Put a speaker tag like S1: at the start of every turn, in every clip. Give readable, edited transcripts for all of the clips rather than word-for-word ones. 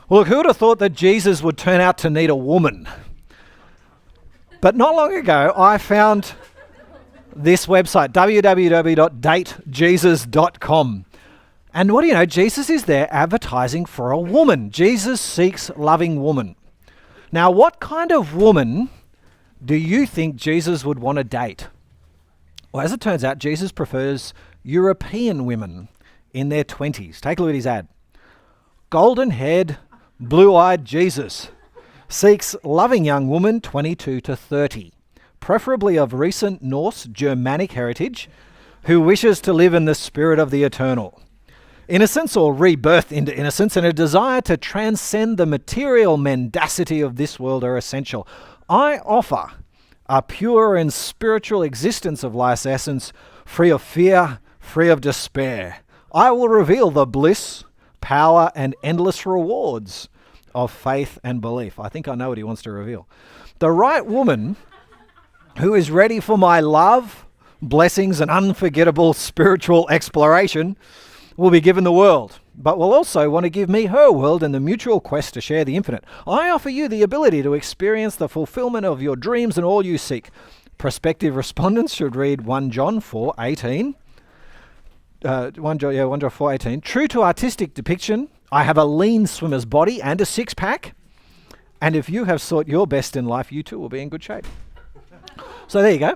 S1: Look, who would have thought that Jesus would turn out to need a woman? But not long ago, I found this website, www.datejesus.com. And what do you know? Jesus is there advertising for a woman. Jesus seeks loving woman. Now, what kind of woman do you think Jesus would want to date? Well, as it turns out, Jesus prefers European women in their 20s. Take a look at his ad. Golden-haired, blue-eyed Jesus seeks loving young woman 22 to 30, preferably of recent Norse Germanic heritage, who wishes to live in the spirit of the eternal. Innocence or rebirth into innocence and a desire to transcend the material mendacity of this world are essential. I offer a pure and spiritual existence of life's essence, free of fear, free of despair. I will reveal the bliss, power, and endless rewards of faith and belief. I think I know what he wants to reveal. The right woman who is ready for my love, blessings, and unforgettable spiritual exploration will be given the world, but will also want to give me her world in the mutual quest to share the infinite. I offer you the ability to experience the fulfillment of your dreams and all you seek. Prospective respondents should read 1 John 4:18. 1 John 4:18. True to artistic depiction, I have a lean swimmer's body and a six-pack. And if you have sought your best in life, you too will be in good shape. So there you go.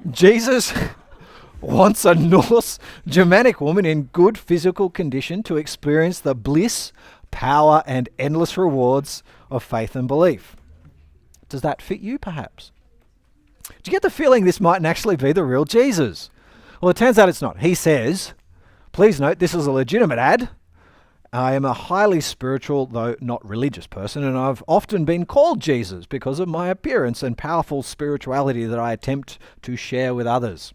S1: Jesus wants a Norse Germanic woman in good physical condition to experience the bliss, power, and endless rewards of faith and belief. Does that fit you, perhaps? Do you get the feeling this might actually be the real Jesus? Well, it turns out it's not. He says, please note, this is a legitimate ad. I am a highly spiritual, though not religious person, and I've often been called Jesus because of my appearance and powerful spirituality that I attempt to share with others.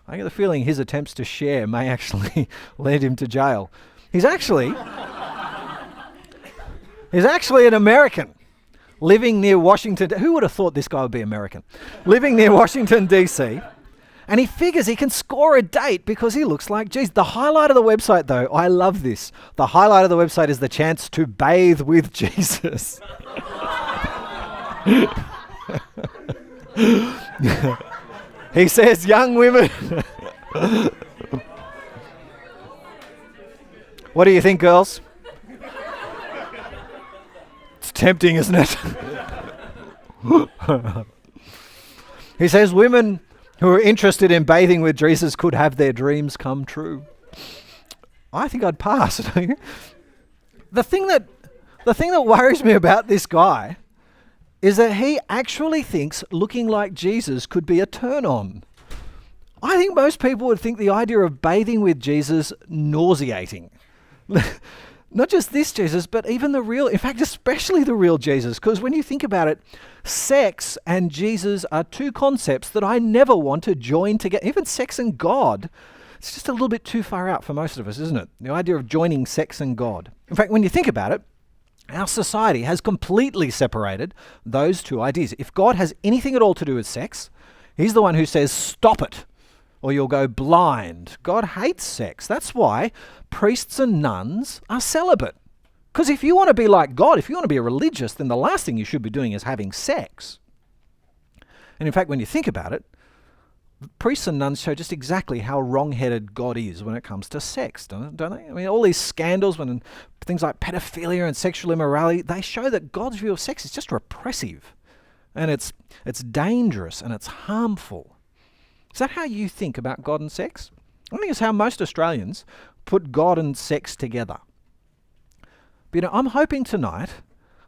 S1: I get the feeling his attempts to share may actually lead him to jail. He's actually an American living near Washington. Who would have thought this guy would be American? Living near Washington, D.C., and he figures he can score a date because he looks like Jesus. The highlight of the website, though, I love this. The highlight of the website is the chance to bathe with Jesus. He says, young women. What do you think, girls? It's tempting, isn't it? He says, women who are interested in bathing with Jesus could have their dreams come true. I think I'd pass. The thing that worries me about this guy is that he actually thinks looking like Jesus could be a turn on. I think most people would think the idea of bathing with Jesus nauseating. Not just this Jesus, but even the real, in fact, especially the real Jesus. Because when you think about it, sex and Jesus are two concepts that I never want to join together. Even sex and God, it's just a little bit too far out for most of us, isn't it? The idea of joining sex and God. In fact, when you think about it, our society has completely separated those two ideas. If God has anything at all to do with sex, he's the one who says, stop it, or you'll go blind. God hates sex. That's why priests and nuns are celibate. Because if you want to be like God, if you want to be a religious, then the last thing you should be doing is having sex. And in fact, when you think about it, priests and nuns show just exactly how wrong-headed God is when it comes to sex, don't they? I mean, all these scandals, when things like pedophilia and sexual immorality, they show that God's view of sex is just repressive. And it's dangerous and it's harmful. Is that how you think about God and sex? I think it's how most Australians put God and sex together. But I'm hoping tonight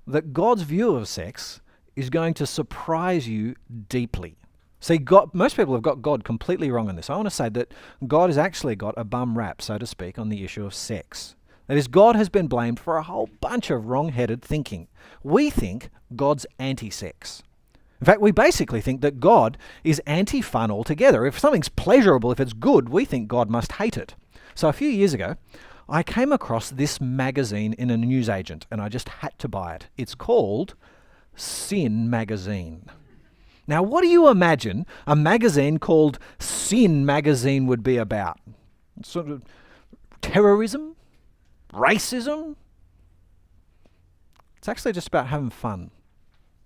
S1: that God's view of sex is going to surprise you deeply. See, most people have got God completely wrong on this. I want to say that God has actually got a bum rap, so to speak, on the issue of sex. That is, God has been blamed for a whole bunch of wrong-headed thinking. We think God's anti-sex. In fact, we basically think that God is anti-fun altogether. If something's pleasurable, if it's good, we think God must hate it. So a few years ago, I came across this magazine in a newsagent, and I just had to buy it. It's called Sin Magazine. Now, what do you imagine a magazine called Sin Magazine would be about? Sort of terrorism? Racism? It's actually just about having fun.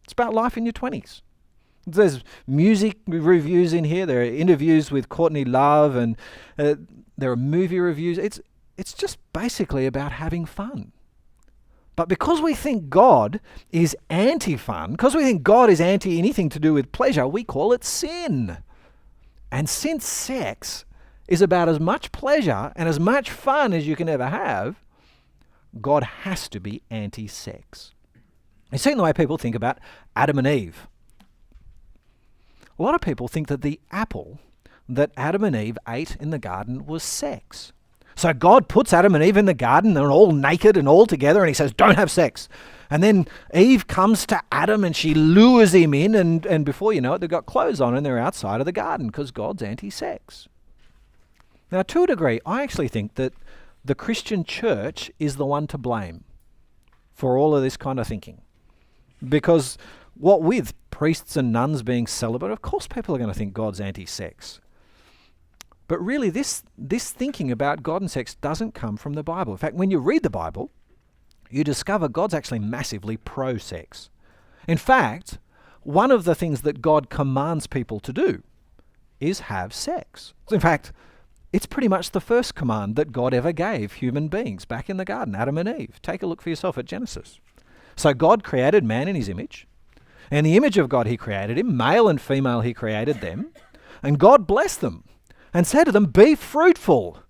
S1: It's about life in your 20s. There's music reviews in here. There are interviews with Courtney Love, and there are movie reviews. It's just basically about having fun. But because we think God is anti-fun, because we think God is anti anything to do with pleasure, we call it sin. And since sex is about as much pleasure and as much fun as you can ever have, God has to be anti-sex. You've seen the way people think about Adam and Eve. A lot of people think that the apple that Adam and Eve ate in the garden was sex. So God puts Adam and Eve in the garden, they're all naked and all together, and he says, don't have sex. And then Eve comes to Adam and she lures him in, and before you know it, they've got clothes on and they're outside of the garden because God's anti-sex. Now, to a degree, I actually think that the Christian church is the one to blame for all of this kind of thinking. Because what with priests and nuns being celibate, of course people are going to think God's anti-sex. But really, this thinking about God and sex doesn't come from the Bible. In fact, when you read the Bible, you discover God's actually massively pro-sex. In fact, one of the things that God commands people to do is have sex. In fact, it's pretty much the first command that God ever gave human beings back in the garden, Adam and Eve. Take a look for yourself at Genesis. So God created man in his image. In the image of God he created him, male and female he created them. And God blessed them and said to them, be fruitful,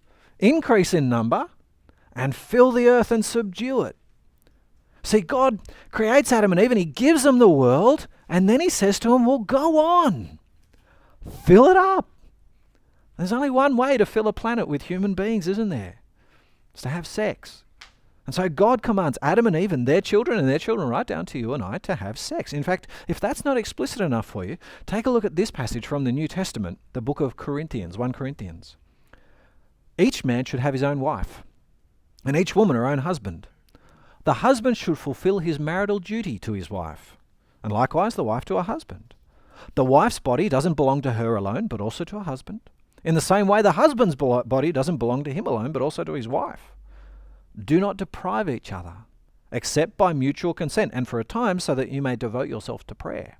S1: increase in number, and fill the earth and subdue it. See, God creates Adam and Eve and he gives them the world, and then he says to them, well, go on, fill it up. There's only one way to fill a planet with human beings, isn't there? It's to have sex. And so God commands Adam and Eve and their children right down to you and I to have sex. In fact, if that's not explicit enough for you, take a look at this passage from the New Testament, the book of Corinthians, 1 Corinthians. Each man should have his own wife, and each woman her own husband. The husband should fulfill his marital duty to his wife, and likewise the wife to her husband. The wife's body doesn't belong to her alone, but also to her husband. In the same way, the husband's body doesn't belong to him alone, but also to his wife. Do not deprive each other, except by mutual consent, and for a time, so that you may devote yourself to prayer.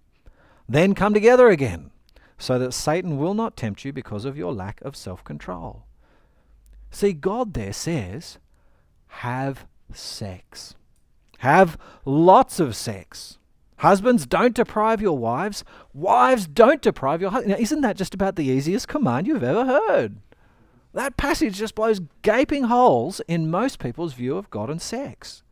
S1: Then come together again, so that Satan will not tempt you because of your lack of self-control. See, God there says, have sex. Have lots of sex. Husbands, don't deprive your wives. Wives, don't deprive your husbands. Now, isn't that just about the easiest command you've ever heard? That passage just blows gaping holes in most people's view of God and sex.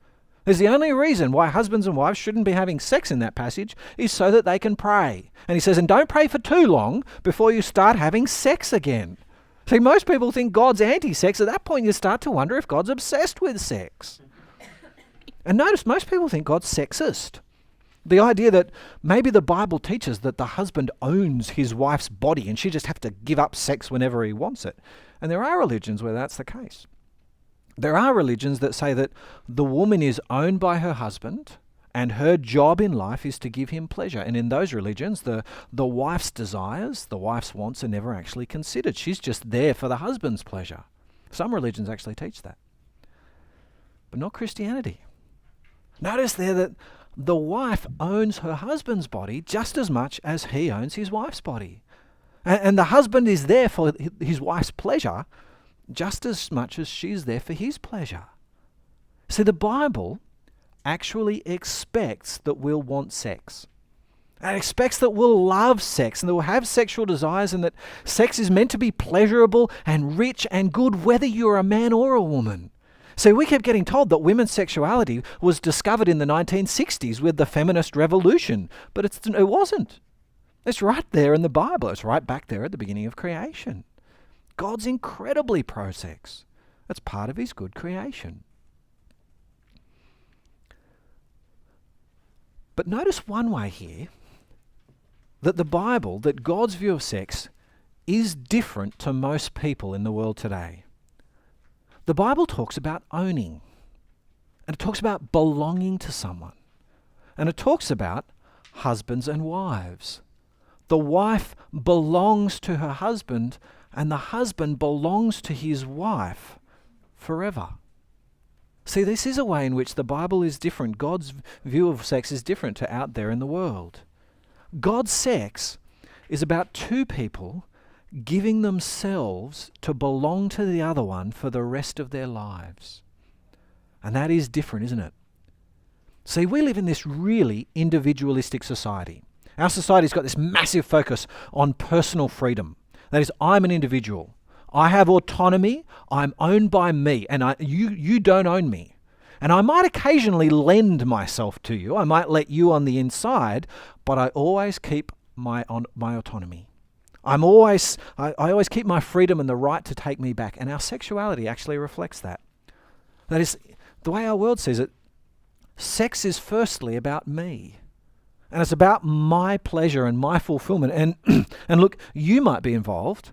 S1: There's the only reason why husbands and wives shouldn't be having sex in that passage is so that they can pray. And he says, and don't pray for too long before you start having sex again. See, most people think God's anti-sex. At that point, you start to wonder if God's obsessed with sex. And notice, most people think God's sexist. The idea that maybe the Bible teaches that the husband owns his wife's body and she just has to give up sex whenever he wants it. And there are religions where that's the case. There are religions that say that the woman is owned by her husband and her job in life is to give him pleasure. And in those religions, the wife's desires, the wife's wants are never actually considered. She's just there for the husband's pleasure. Some religions actually teach that. But not Christianity. Notice there that the wife owns her husband's body just as much as he owns his wife's body. And the husband is there for his wife's pleasure just as much as she's there for his pleasure. See, the Bible actually expects that we'll want sex. And it expects that we'll love sex and that we'll have sexual desires and that sex is meant to be pleasurable and rich and good whether you're a man or a woman. So we kept getting told that women's sexuality was discovered in the 1960s with the feminist revolution, but it wasn't. It's right there in the Bible. It's right back there at the beginning of creation. God's incredibly pro-sex. That's part of his good creation. But notice one way here that the Bible, that God's view of sex is different to most people in the world today. The Bible talks about owning, and it talks about belonging to someone, and it talks about husbands and wives. The wife belongs to her husband, and the husband belongs to his wife forever. See, See, this is a way in which the Bible is different. God's view of sex is different to out there in the world. God's sex is about two people giving themselves to belong to the other one for the rest of their lives. And that is different, isn't it? See, we live in this really individualistic society. Our society's got this massive focus on personal freedom. That is, I'm an individual. I have autonomy. I'm owned by me, and you don't own me. And I might occasionally lend myself to you. I might let you on the inside, but I always keep my autonomy. I always keep my freedom and the right to take me back. And our sexuality actually reflects that. That is, the way our world sees it, sex is firstly about me. And it's about my pleasure and my fulfillment. And and look, you might be involved,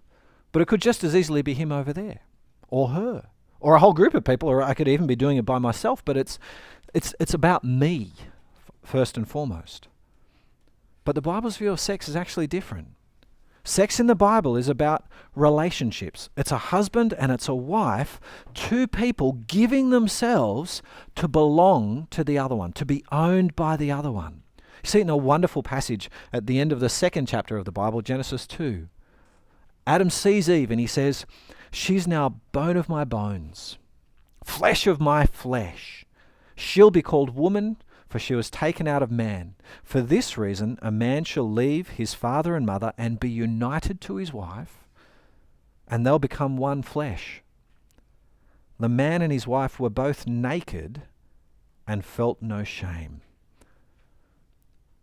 S1: but it could just as easily be him over there, or her, or a whole group of people, or I could even be doing it by myself. But it's about me first and foremost. But the Bible's view of sex is actually different. Sex in the Bible is about relationships. It's a husband and it's a wife, two people giving themselves to belong to the other one, to be owned by the other one. You see it in a wonderful passage at the end of the second chapter of the Bible, Genesis 2. Adam sees Eve and he says, "She's now bone of my bones, flesh of my flesh. She'll be called woman, for she was taken out of man. For this reason, a man shall leave his father and mother and be united to his wife, and they'll become one flesh." The man and his wife were both naked and felt no shame.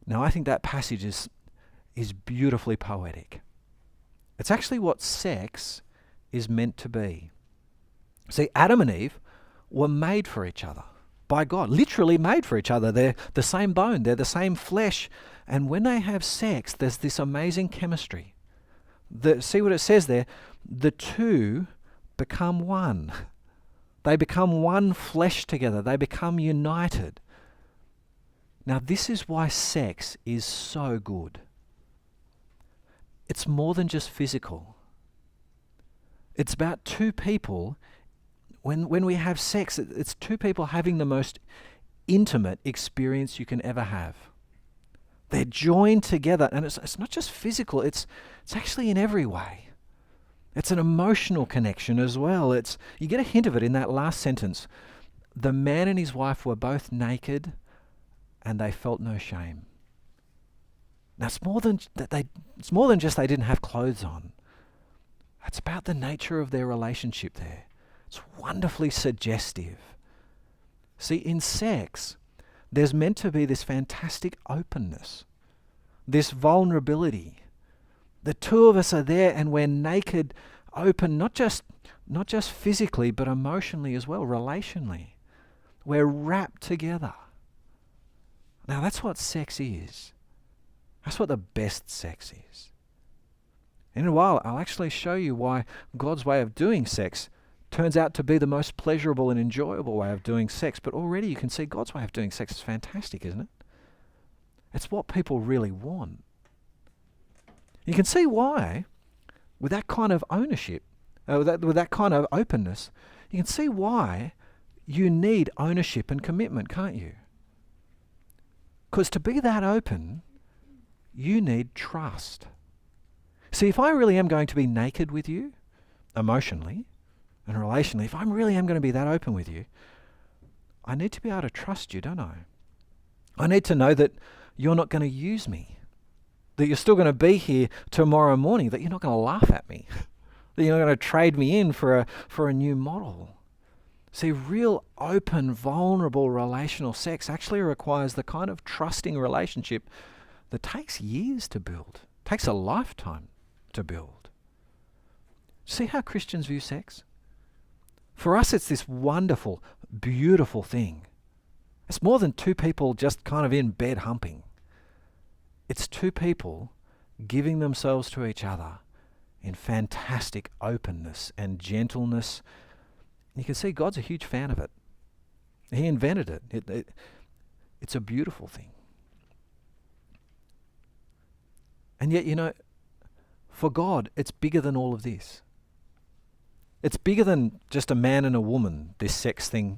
S1: Now, I think that passage is beautifully poetic. It's actually what sex is meant to be. See, Adam and Eve were made for each other by God, literally made for each other. They're the same bone, they're the same flesh. And when they have sex, there's this amazing chemistry. See what it says there? The two become one. They become one flesh together. They become united. Now, this is why sex is so good. It's more than just physical. It's about two people. When we have sex, it's two people having the most intimate experience you can ever have. They're joined together, and it's not just physical, it's actually in every way. It's an emotional connection as well. You get a hint of it in that last sentence. The man and his wife were both naked, and they felt no shame. Now, it's more than just they didn't have clothes on. It's about the nature of their relationship there. It's wonderfully suggestive. See, in sex, there's meant to be this fantastic openness, this vulnerability. The two of us are there and we're naked, open, not just physically, but emotionally as well, relationally. We're wrapped together. Now, that's what sex is. That's what the best sex is. In a while, I'll actually show you why God's way of doing sex turns out to be the most pleasurable and enjoyable way of doing sex. But already you can see God's way of doing sex is fantastic, isn't it? It's what people really want. You can see why, with that kind of ownership, with that kind of openness, you can see why you need ownership and commitment, can't you? Because to be that open, you need trust. See, if I really am going to be naked with you, emotionally and relationally, if I really am going to be that open with you, I need to be able to trust you, don't I? I need to know that you're not going to use me, that you're still going to be here tomorrow morning, that you're not going to laugh at me, that you're not going to trade me in for a new model. See, real open, vulnerable relational sex actually requires the kind of trusting relationship that takes years to build, takes a lifetime to build. See how Christians view sex? For us, it's this wonderful, beautiful thing. It's more than two people just kind of in bed humping. It's two people giving themselves to each other in fantastic openness and gentleness. You can see God's a huge fan of it. He invented it. It's a beautiful thing. And yet, for God, it's bigger than all of this. It's bigger than just a man and a woman, this sex thing